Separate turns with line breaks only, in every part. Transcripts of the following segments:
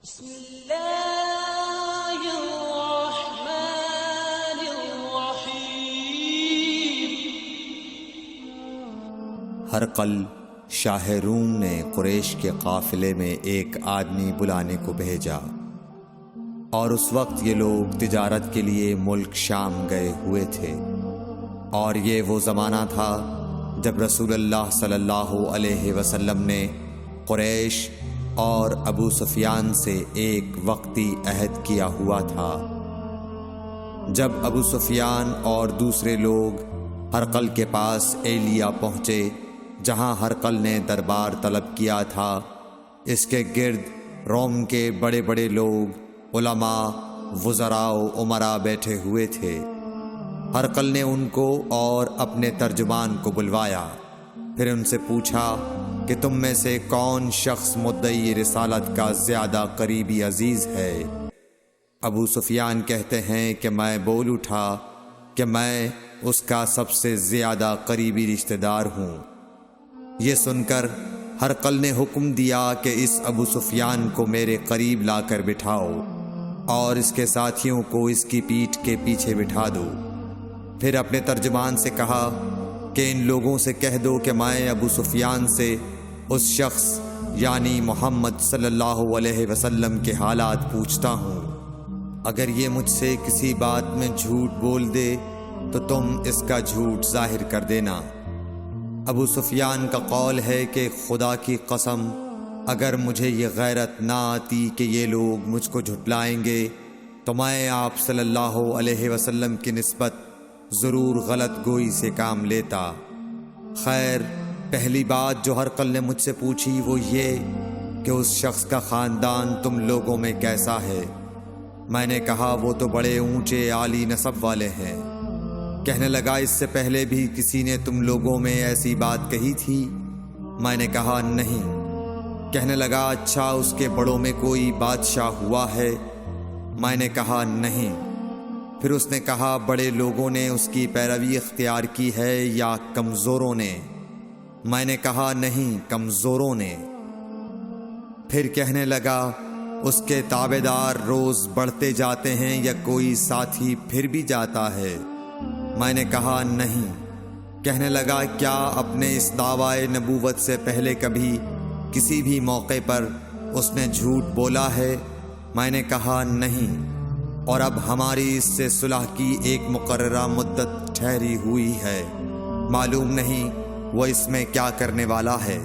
بسم اللہ الرحمن الرحیم۔
ہرقل شاہ روم نے قریش کے قافلے میں ایک آدمی بلانے کو بھیجا، اور اس وقت یہ لوگ تجارت کے لیے ملک شام گئے ہوئے تھے، اور یہ وہ زمانہ تھا جب رسول اللہ صلی اللہ علیہ وسلم نے قریش اور ابو سفیان سے ایک وقتی عہد کیا ہوا تھا۔ جب ابو سفیان اور دوسرے لوگ ہرقل کے پاس ایلیا پہنچے جہاں ہرقل نے دربار طلب کیا تھا، اس کے گرد روم کے بڑے بڑے لوگ، علماء، وزراء و امراء بیٹھے ہوئے تھے۔ ہرقل نے ان کو اور اپنے ترجمان کو بلوایا، پھر ان سے پوچھا کہ تم میں سے کون شخص مدعی رسالت کا زیادہ قریبی عزیز ہے؟ ابو سفیان کہتے ہیں کہ میں بول اٹھا کہ میں اس کا سب سے زیادہ قریبی رشتہ دار ہوں۔ یہ سن کر ہرقل نے حکم دیا کہ اس ابو سفیان کو میرے قریب لا کر بٹھاؤ اور اس کے ساتھیوں کو اس کی پیٹھ کے پیچھے بٹھا دو۔ پھر اپنے ترجمان سے کہا کہ ان لوگوں سے کہہ دو کہ میں ابو سفیان سے اس شخص یعنی محمد صلی اللہ علیہ وسلم کے حالات پوچھتا ہوں، اگر یہ مجھ سے کسی بات میں جھوٹ بول دے تو تم اس کا جھوٹ ظاہر کر دینا۔ ابو سفیان کا قول ہے کہ خدا کی قسم اگر مجھے یہ غیرت نہ آتی کہ یہ لوگ مجھ کو جھٹلائیں گے تو میں آپ صلی اللہ علیہ وسلم کی نسبت ضرور غلط گوئی سے کام لیتا۔ خیر، پہلی بات جو ہرقل نے مجھ سے پوچھی وہ یہ کہ اس شخص کا خاندان تم لوگوں میں کیسا ہے؟ میں نے کہا وہ تو بڑے اونچے عالی نسب والے ہیں۔ کہنے لگا اس سے پہلے بھی کسی نے تم لوگوں میں ایسی بات کہی تھی؟ میں نے کہا نہیں۔ کہنے لگا اچھا اس کے بڑوں میں کوئی بادشاہ ہوا ہے؟ میں نے کہا نہیں۔ پھر اس نے کہا بڑے لوگوں نے اس کی پیروی اختیار کی ہے یا کمزوروں نے؟ میں نے کہا نہیں، کمزوروں نے۔ پھر کہنے لگا اس کے تابع دار روز بڑھتے جاتے ہیں یا کوئی ساتھی پھر بھی جاتا ہے؟ میں نے کہا نہیں۔ کہنے لگا کیا اپنے اس دعویٰ نبوت سے پہلے کبھی کسی بھی موقع پر اس نے جھوٹ بولا ہے؟ میں نے کہا نہیں، اور اب ہماری اس سے صلح کی ایک مقررہ مدت ٹھہری ہوئی ہے، معلوم نہیں وہ اس میں کیا کرنے والا ہے۔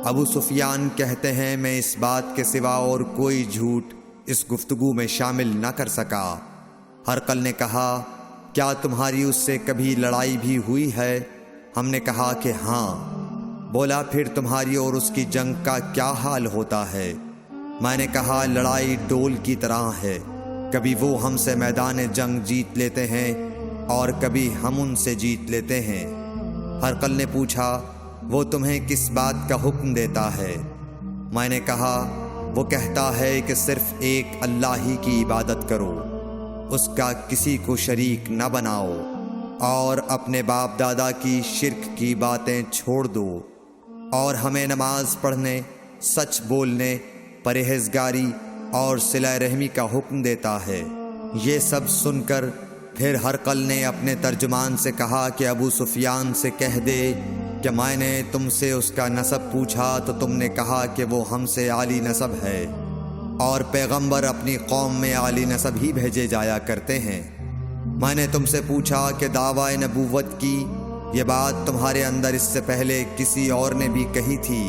ابو سفیان کہتے ہیں میں اس بات کے سوا اور کوئی جھوٹ اس گفتگو میں شامل نہ کر سکا۔ ہرقل نے کہا کیا تمہاری اس سے کبھی لڑائی بھی ہوئی ہے؟ ہم نے کہا کہ ہاں۔ بولا پھر تمہاری اور اس کی جنگ کا کیا حال ہوتا ہے؟ میں نے کہا لڑائی ڈول کی طرح ہے، کبھی وہ ہم سے میدان جنگ جیت لیتے ہیں اور کبھی ہم ان سے جیت لیتے ہیں۔ ہرقل نے پوچھا وہ تمہیں کس بات کا حکم دیتا ہے؟ میں نے کہا وہ کہتا ہے کہ صرف ایک اللہ ہی کی عبادت کرو، اس کا کسی کو شریک نہ بناؤ، اور اپنے باپ دادا کی شرک کی باتیں چھوڑ دو، اور ہمیں نماز پڑھنے، سچ بولنے، پرہیزگاری اور صلہ رحمی کا حکم دیتا ہے۔ یہ سب سن کر پھر ہرقل نے اپنے ترجمان سے کہا کہ ابو سفیان سے کہہ دے کہ میں نے تم سے اس کا نسب پوچھا تو تم نے کہا کہ وہ ہم سے عالی نسب ہے، اور پیغمبر اپنی قوم میں عالی نسب ہی بھیجے جایا کرتے ہیں۔ میں نے تم سے پوچھا کہ دعویٰ نبوت کی یہ بات تمہارے اندر اس سے پہلے کسی اور نے بھی کہی تھی؟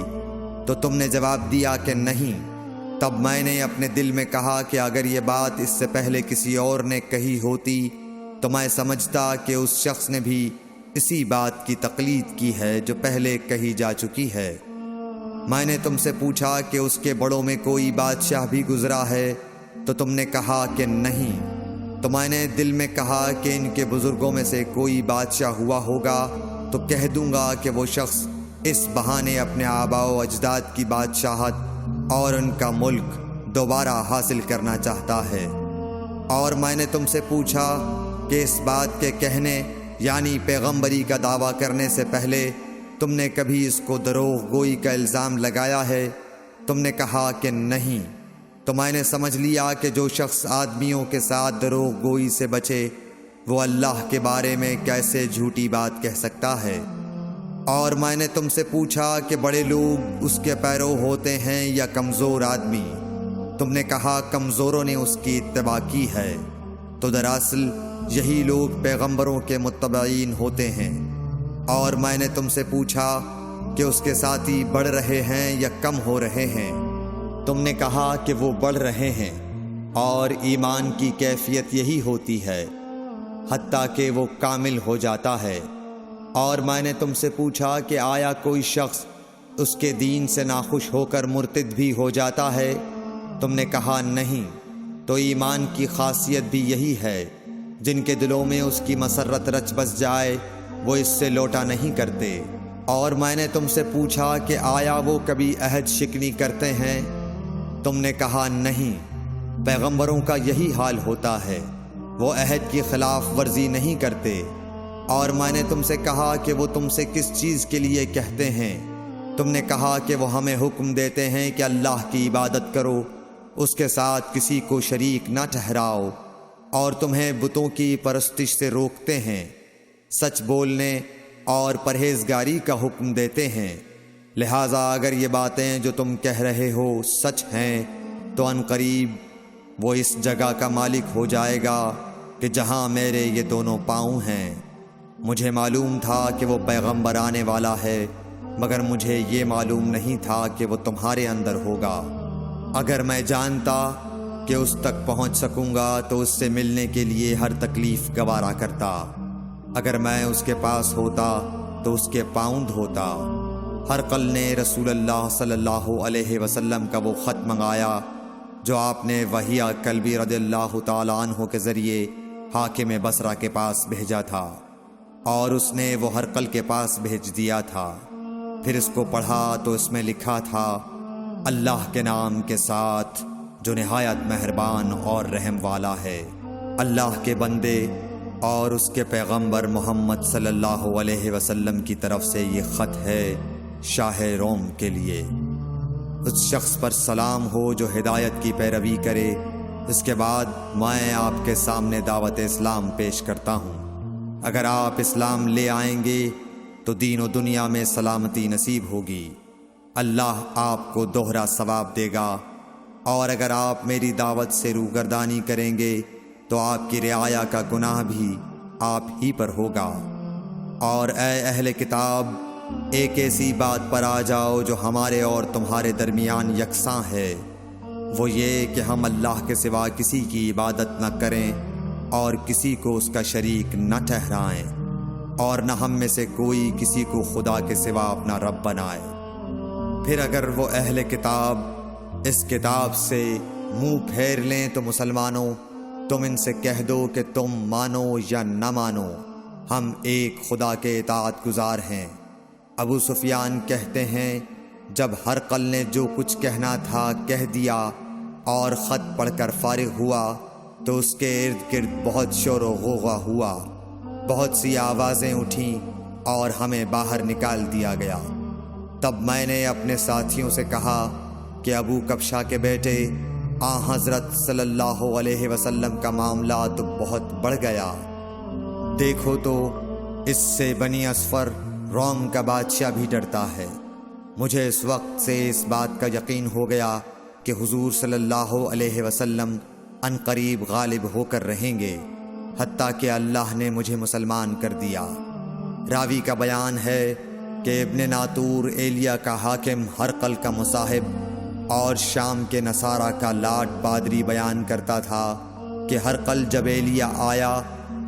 تو تم نے جواب دیا کہ نہیں۔ تب میں نے اپنے دل میں کہا کہ اگر یہ بات اس سے پہلے کسی اور نے کہی ہوتی تو میں سمجھتا کہ اس شخص نے بھی اسی بات کی تقلید کی ہے جو پہلے کہی جا چکی ہے۔ میں نے تم سے پوچھا کہ اس کے بڑوں میں کوئی بادشاہ بھی گزرا ہے؟ تو تم نے کہا کہ نہیں۔ تو میں نے دل میں کہا کہ ان کے بزرگوں میں سے کوئی بادشاہ ہوا ہوگا تو کہہ دوں گا کہ وہ شخص اس بہانے اپنے آباء و اجداد کی بادشاہت اور ان کا ملک دوبارہ حاصل کرنا چاہتا ہے۔ اور میں نے تم سے پوچھا کہ اس بات کے کہنے یعنی پیغمبری کا دعویٰ کرنے سے پہلے تم نے کبھی اس کو دروغ گوئی کا الزام لگایا ہے؟ تم نے کہا کہ نہیں۔ تو میں نے سمجھ لیا کہ جو شخص آدمیوں کے ساتھ دروغ گوئی سے بچے وہ اللہ کے بارے میں کیسے جھوٹی بات کہہ سکتا ہے۔ اور میں نے تم سے پوچھا کہ بڑے لوگ اس کے پیرو ہوتے ہیں یا کمزور آدمی؟ تم نے کہا کمزوروں نے اس کی اتباع کی ہے، تو دراصل یہی لوگ پیغمبروں کے متبعین ہوتے ہیں۔ اور میں نے تم سے پوچھا کہ اس کے ساتھی بڑھ رہے ہیں یا کم ہو رہے ہیں؟ تم نے کہا کہ وہ بڑھ رہے ہیں، اور ایمان کی کیفیت یہی ہوتی ہے حتیٰ کہ وہ کامل ہو جاتا ہے۔ اور میں نے تم سے پوچھا کہ آیا کوئی شخص اس کے دین سے ناخوش ہو کر مرتد بھی ہو جاتا ہے؟ تم نے کہا نہیں۔ تو ایمان کی خاصیت بھی یہی ہے، جن کے دلوں میں اس کی مسرت رچ بس جائے وہ اس سے لوٹا نہیں کرتے۔ اور میں نے تم سے پوچھا کہ آیا وہ کبھی عہد شکنی کرتے ہیں؟ تم نے کہا نہیں۔ پیغمبروں کا یہی حال ہوتا ہے، وہ عہد کی خلاف ورزی نہیں کرتے۔ اور میں نے تم سے کہا کہ وہ تم سے کس چیز کے لیے کہتے ہیں؟ تم نے کہا کہ وہ ہمیں حکم دیتے ہیں کہ اللہ کی عبادت کرو، اس کے ساتھ کسی کو شریک نہ ٹھہراؤ، اور تمہیں بتوں کی پرستش سے روکتے ہیں، سچ بولنے اور پرہیزگاری کا حکم دیتے ہیں۔ لہٰذا اگر یہ باتیں جو تم کہہ رہے ہو سچ ہیں تو ان قریب وہ اس جگہ کا مالک ہو جائے گا کہ جہاں میرے یہ دونوں پاؤں ہیں۔ مجھے معلوم تھا کہ وہ پیغمبر آنے والا ہے، مگر مجھے یہ معلوم نہیں تھا کہ وہ تمہارے اندر ہوگا۔ اگر میں جانتا کہ اس تک پہنچ سکوں گا تو اس سے ملنے کے لیے ہر تکلیف گوارا کرتا۔ اگر میں اس کے پاس ہوتا تو اس کے پاؤں دھوتا۔ ہرقل نے رسول اللہ صلی اللہ علیہ وسلم کا وہ خط منگایا جو آپ نے وحیہ کلبی رضی اللہ تعالیٰ عنہ کے ذریعے حاکم بصرہ کے پاس بھیجا تھا، اور اس نے وہ ہرقل کے پاس بھیج دیا تھا۔ پھر اس کو پڑھا تو اس میں لکھا تھا، اللہ کے نام کے ساتھ جو نہایت مہربان اور رحم والا ہے۔ اللہ کے بندے اور اس کے پیغمبر محمد صلی اللہ علیہ وسلم کی طرف سے یہ خط ہے شاہ روم کے لیے۔ اس شخص پر سلام ہو جو ہدایت کی پیروی کرے۔ اس کے بعد میں آپ کے سامنے دعوت اسلام پیش کرتا ہوں۔ اگر آپ اسلام لے آئیں گے تو دین و دنیا میں سلامتی نصیب ہوگی، اللہ آپ کو دوہرا ثواب دے گا۔ اور اگر آپ میری دعوت سے روگردانی کریں گے تو آپ کی رعایا کا گناہ بھی آپ ہی پر ہوگا۔ اور اے اہل کتاب، ایک ایسی بات پر آ جاؤ جو ہمارے اور تمہارے درمیان یکساں ہے، وہ یہ کہ ہم اللہ کے سوا کسی کی عبادت نہ کریں اور کسی کو اس کا شریک نہ ٹھہرائیں، اور نہ ہم میں سے کوئی کسی کو خدا کے سوا اپنا رب بنائے۔ پھر اگر وہ اہل کتاب اس کتاب سے منہ پھیر لیں تو مسلمانوں، تم ان سے کہہ دو کہ تم مانو یا نہ مانو، ہم ایک خدا کے اطاعت گزار ہیں۔ ابو سفیان کہتے ہیں، جب ہرقل نے جو کچھ کہنا تھا کہہ دیا اور خط پڑھ کر فارغ ہوا تو اس کے ارد گرد بہت شور و غوغا ہوا، بہت سی آوازیں اٹھیں اور ہمیں باہر نکال دیا گیا۔ تب میں نے اپنے ساتھیوں سے کہا کہ ابو کبشہ کے بیٹے حضرت صلی اللہ علیہ وسلم کا معاملہ تو بہت بڑھ گیا۔ دیکھو تو اس سے بنی اصفر روم کا بادشاہ بھی ڈرتا ہے۔ مجھے اس وقت سے اس بات کا یقین ہو گیا کہ حضور صلی اللہ علیہ وسلم ان قریب غالب ہو کر رہیں گے، حتیٰ کہ اللہ نے مجھے مسلمان کر دیا۔ راوی کا بیان ہے کہ ابن ناطور ایلیا کا حاکم ہرقل کا مصاحب اور شام کے نصارہ کا لاٹ پادری بیان کرتا تھا کہ ہرقل جب ایلیا آیا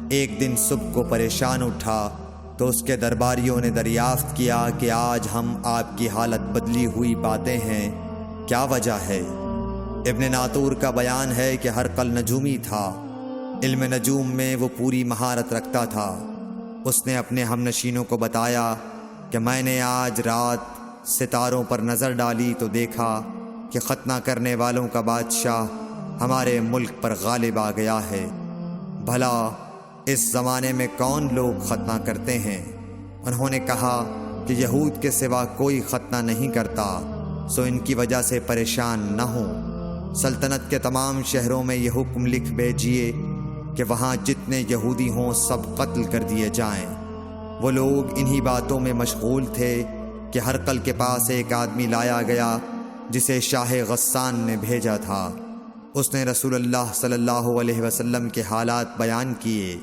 ایک دن صبح کو پریشان اٹھا تو اس کے درباریوں نے دریافت کیا کہ آج ہم آپ کی حالت بدلی ہوئی پاتے ہیں، کیا وجہ ہے؟ ابن ناطور کا بیان ہے کہ ہرقل نجومی تھا، علم نجوم میں وہ پوری مہارت رکھتا تھا۔ اس نے اپنے ہم نشینوں کو بتایا کہ میں نے آج رات ستاروں پر نظر ڈالی تو دیکھا کہ ختنہ کرنے والوں کا بادشاہ ہمارے ملک پر غالب آ گیا ہے۔ بھلا اس زمانے میں کون لوگ ختنہ کرتے ہیں؟ انہوں نے کہا کہ یہود کے سوا کوئی ختنہ نہیں کرتا، سو ان کی وجہ سے پریشان نہ ہوں۔ سلطنت کے تمام شہروں میں یہ حکم لکھ بھیجیے کہ وہاں جتنے یہودی ہوں سب قتل کر دیے جائیں۔ وہ لوگ انہی باتوں میں مشغول تھے کہ ہرقل کے پاس ایک آدمی لایا گیا جسے شاہ غسان نے بھیجا تھا۔ اس نے رسول اللہ صلی اللہ علیہ وسلم کے حالات بیان کیے۔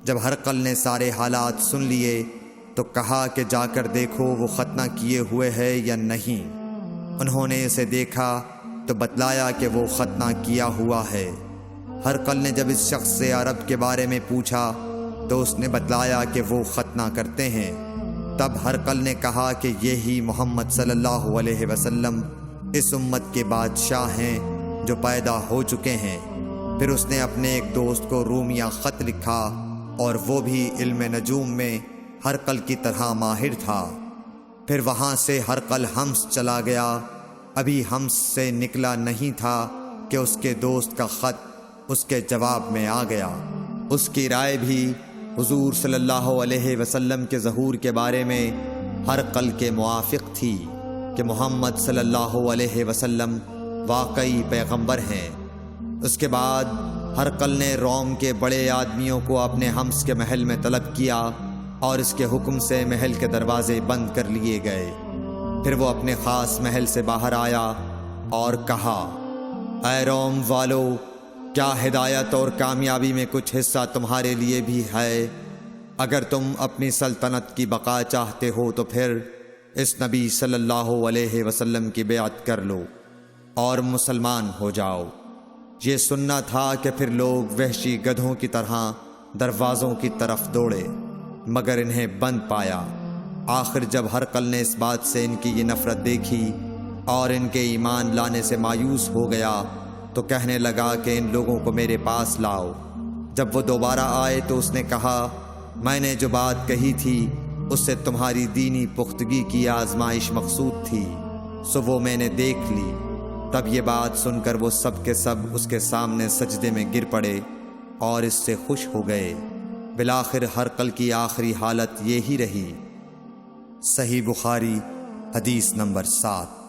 جب ہرقل نے سارے حالات سن لیے تو کہا کہ جا کر دیکھو وہ ختنہ کیے ہوئے ہے یا نہیں۔ انہوں نے اسے دیکھا تو بتلایا کہ وہ ختنہ کیا ہوا ہے۔ ہرقل نے جب اس شخص سے عرب کے بارے میں پوچھا تو اس نے بتلایا کہ وہ ختنہ کرتے ہیں۔ تب ہرقل نے کہا کہ یہی محمد صلی اللہ علیہ وسلم اس امت کے بادشاہ ہیں جو پیدا ہو چکے ہیں۔ پھر اس نے اپنے ایک دوست کو رومیہ خط لکھا اور وہ بھی علم نجوم میں ہرقل کی طرح ماہر تھا۔ پھر وہاں سے ہرقل حمص چلا گیا۔ ابھی حمص سے نکلا نہیں تھا کہ اس کے دوست کا خط اس کے جواب میں آ گیا۔ اس کی رائے بھی حضور صلی اللہ علیہ وسلم کے ظہور کے بارے میں ہرقل کے موافق تھی کہ محمد صلی اللہ علیہ وسلم واقعی پیغمبر ہیں۔ اس کے بعد ہرقل نے روم کے بڑے آدمیوں کو اپنے حمص کے محل میں طلب کیا اور اس کے حکم سے محل کے دروازے بند کر لیے گئے۔ پھر وہ اپنے خاص محل سے باہر آیا اور کہا، اے روم والو، کیا ہدایت اور کامیابی میں کچھ حصہ تمہارے لیے بھی ہے؟ اگر تم اپنی سلطنت کی بقا چاہتے ہو تو پھر اس نبی صلی اللہ علیہ وسلم کی بیعت کر لو اور مسلمان ہو جاؤ۔ یہ سننا تھا کہ پھر لوگ وحشی گدھوں کی طرح دروازوں کی طرف دوڑے، مگر انہیں بند پایا۔ آخر جب ہرقل نے اس بات سے ان کی یہ نفرت دیکھی اور ان کے ایمان لانے سے مایوس ہو گیا تو کہنے لگا کہ ان لوگوں کو میرے پاس لاؤ۔ جب وہ دوبارہ آئے تو اس نے کہا، میں نے جو بات کہی تھی اس سے تمہاری دینی پختگی کی آزمائش مقصود تھی، سو وہ میں نے دیکھ لی۔ تب یہ بات سن کر وہ سب کے سب اس کے سامنے سجدے میں گر پڑے اور اس سے خوش ہو گئے۔ بالآخر ہرقل کی آخری حالت یہی رہی۔ صحیح بخاری حدیث نمبر 7۔